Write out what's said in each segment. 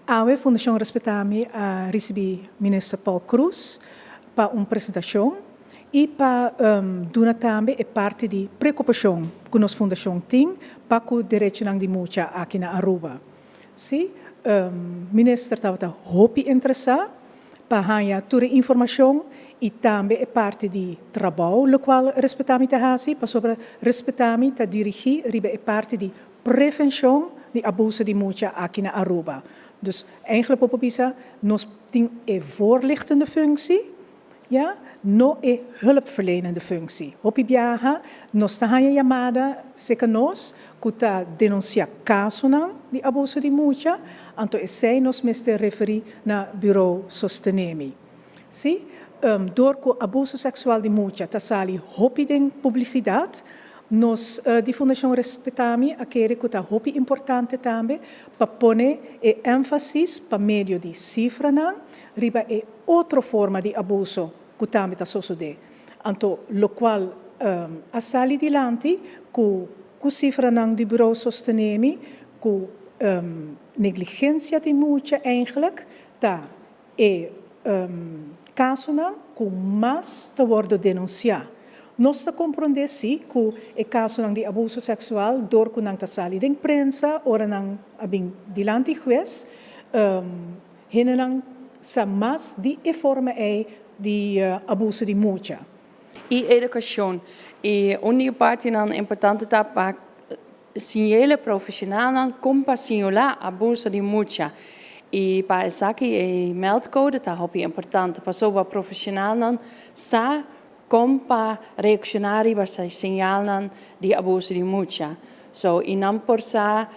A Fundação Respetami recebi ministro Paul Cruz para uma apresentação e para dona também é parte de preocupação que nossa fundação tem para o direito de multa aqui na Aruba. Sim, ministro estava muito interessado para ganhar toda a informação e também é parte de trabalho no qual Respetami está fazendo, para sobre Respetami está dirigir, é parte de prevenção de abuso de multa aqui na Aruba. Dus eigenlijk op Pisa, nós temos een voorlichtende functie, ja, no een hulpverlenende functie. Op Ibiaha, nós temos een chamada, zeker nós, que denuncia caso de abuso de multa, então esse nós mesmo referir na bureau sostenemi. Sim, door que abuso sexual de multa está sali rápido em publicidade. Nós, de Fundação Respetami, aquele que é muito importante também, para pôr ênfase para meio de cifra, riba é outra forma de abuso que também está sucedendo. Então, o qual a sair adiante, com cifra de bureau sostenemi, com negligência de multa, eigenlijk, tá caso que mais está sendo denunciado. Nós compreendemos sim que o caso de abuso sexual, door que não está salido da imprensa, ou não abin dilante juez, não mais de forma de abuso de multa. E educação. E onde parte não importante tá para sinale profissional como para signalar abuso de multa. E para essa aqui é meldcode tá muito importante para sobre profissional não sa como para reaccionar a sinais de abuso de multa. So, e não por sa,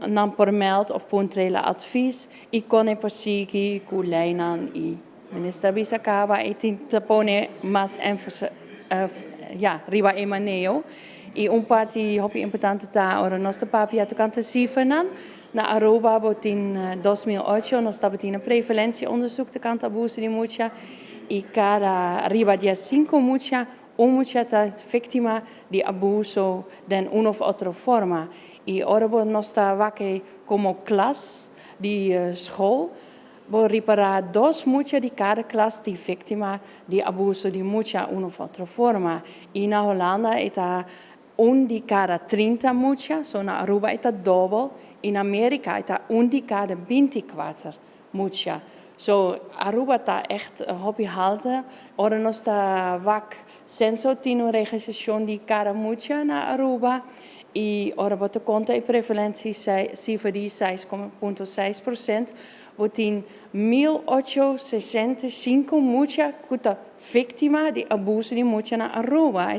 não por meld of puntrela advies, e com e por seguir com leinan e minister Bisacaba e tinta pone mais ênfase, riba emaneo. E parte muito importante tá, ora nossa papia tu canta sifanan, na Aruba botin 2008 nós estava tendo prevalência-onderzoek de kant abuso de multa. E cada riba de 5 multa, mucha vítima de abuso de uma ou outra forma. E agora nós estamos aqui como classe de school, vou reparar 2 multas de cada classe de vítima de abuso de multa uma ou outra forma. E na Holanda está de cada 30 multas, so na Aruba está dobro, e na América está de cada 24 multas. So, Aruba está echt hobby halten. Ora nós está vac senso tino registração de cada multa na Aruba. E ora bota conta e prevalência cifra de 6,6%. Botin 1865 multa que vítima de abuso de multa na Aruba.